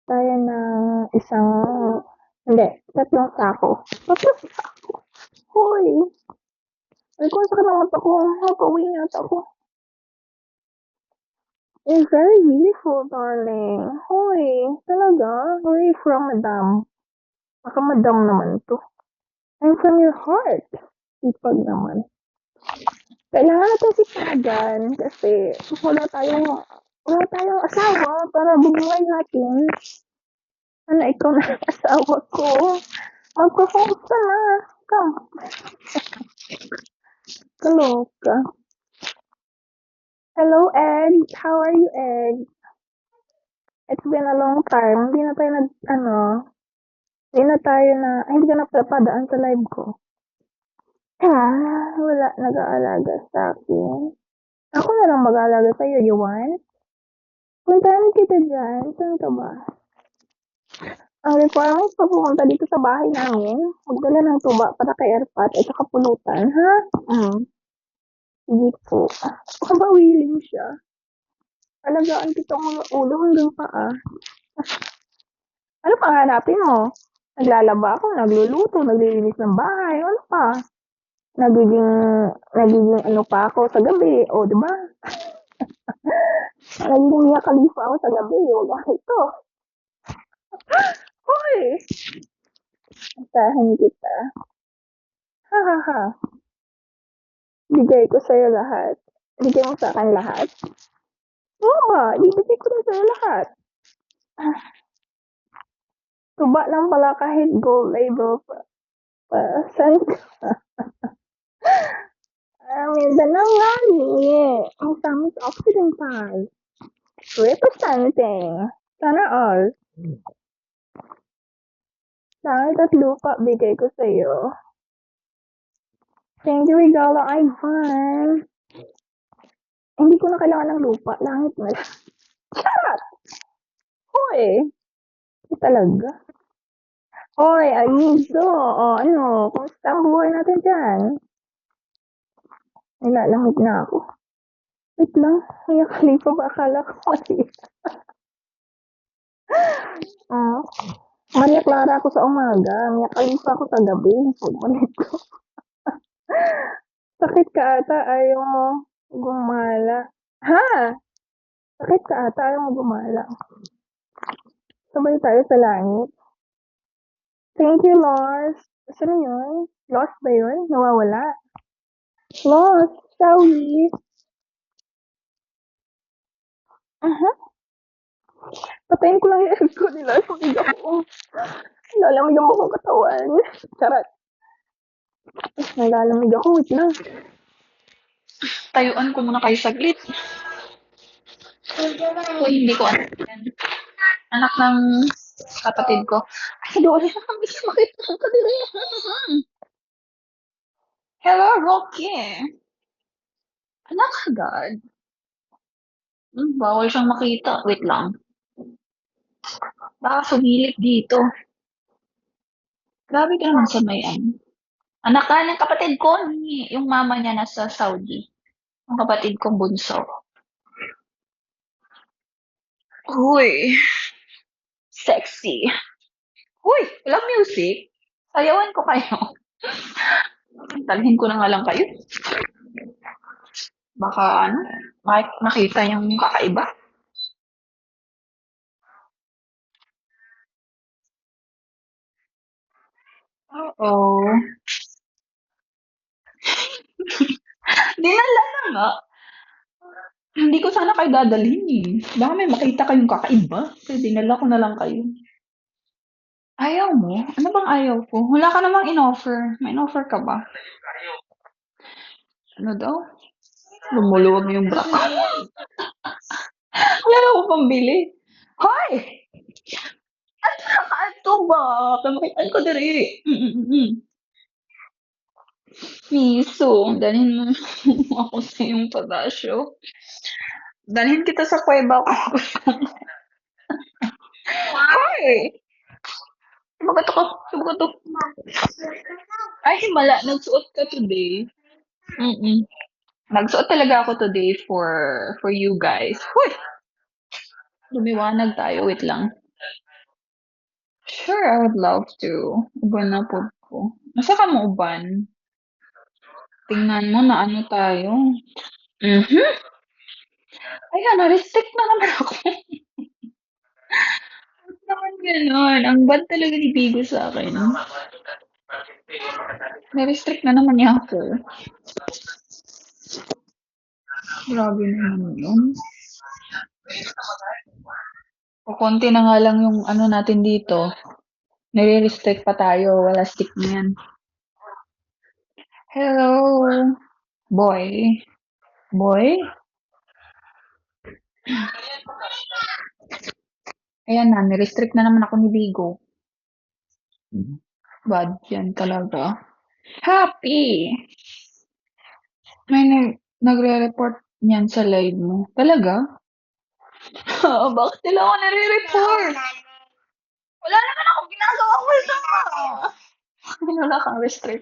tayo ng isang, hindi, tatlong sako. Tatlong sako. Hoy! Ay, kung sakit ng mata ko, napauwi na ata ako. You're very beautiful, darling. Hoy, talaga? Where are you from, madam? Baka madam naman to. I'm from your heart. Sipag naman. Kailangan natin sipagan kasi wala tayong asawa para bubuhay natin. Sana ikaw na ang asawa ko. Magpa-focus ka na. Come. Kaloka. Hello, Ed. How are you, Ed? It's been a long time. Hindi na tayo hindi ka na padaan sa live ko. Wala nag-aalaga sa akin. Ako na lang mag-aalaga sa'yo, you want? Puntahan kita dyan. Saan ka ba? Ang requirements pa pumunta dito sa bahay namin, magdala ng tuba para kay Erpat at saka pulutan, ha? Sige po. Baka ba willing siya? Alagaan kita mga ulo hanggang paa. Ano pang hanapin mo? Naglalaba ako, nagluluto, naglilinis ng bahay, ano pa? Nagiging ano pa ako sa gabi, o diba? Nagiging Mia Khalifa ako sa gabi, wag ito. Hoy! Asahan kita. Ha ha ha. Bigay ko sa'yo lahat. Bigay mo sa akin lahat. Oo nga, ibibigay ko na sa'yo lahat. Tuba lang pala kahit gold label pa. Saan ka? Mindanao nga ni. Ang tamis Occidental. Representing. Sana all. Langit at lupa, bigay ko sa'yo. Thank you, Regalo Ivan. Hindi ko na kailangan ng lupa. Langit na lang. Charot! Hoy! Talaga. Hoy, Amizo. O, ano? Kumusta ang buhay natin dyan? Nilalamig na ako. Wait lang. Mia Khalifa ba? Akala ko mali. Maria Clara ako sa umaga. Mia Khalifa ako sa gabi. Pagmalit ko. Sakit ka ata. Ayaw mo gumala. Ha? Sakit ka ata. Ayaw mo gumala. Sabay tayo sa langit. Thank you, Lost. Sino yun? Lost ba yun? Nawawala. Lost, shall we? Patayin ko lang yung egg ko nila. Sulig ako. Lalamig ang buong katawan. Charot. Nalalamig ako. Wait lang. Tayuan ko muna kayo saglit. Uy, hindi ko anak yan. Anak ng kapatid ko. Ay, doon siya. Bisa makita ka din. Hello, Rocky. Anak agad. Bawal siyang makita. Wait lang. Baka sumilip dito. Grabe ka naman sa mayan. Anak ka ng kapatid ko. Yung mama niya nasa Saudi. Ang kapatid kong bunso. Uy, sexy. Uy, walang music. Sayawan ko kayo. Talhin ko na nga lang kayo. Baka ano, makita yung kakaiba. Oo. Dinala na nga. Hindi ko sana kayo dadalhin eh. Baka may makita kayong kakaiba. Kaya dinala ko na lang kayo. Ayaw mo? Ano bang ayaw ko? Wala ka namang in-offer. May in-offer ka ba? Ano daw? Lumuluwag yung bra ko. Wala na akong pambili. Hoy! At saka ito ba? Kamakitaan ko diri. Miso, dalhin mo ako sa iyong palasyo. Dalhin kita sa kuweba ko. Hoy! Sumagot ako. Sumagot ako. Ay, himala. Nagsuot ka today. Nagsuot talaga ako today for you guys. Hoy! Lumiwanag tayo. Wait lang. Sure, I would love to. Uban na po ko. Nasa ka mo uban? Tingnan mo na ano tayo. Mhm. Ayan, na-restrict na naman ako. Ba't naman gano'n? Ang bad talaga ni Bigo sa akin. Na-restrict na naman niya ako. Grabe naman yun. Konti na nga lang yung ano natin dito. Nire-restrict pa tayo. Wala stick na yan. Hello, boy. Boy? Ayan na, ni-restrict na naman ako ni Bigo. Bad yan talaga. Happy! May nagre-report niyan sa live mo. Talaga? Bakit nila ako nare-report? Wala naman akong ginagawa masama. Wala kang restrict.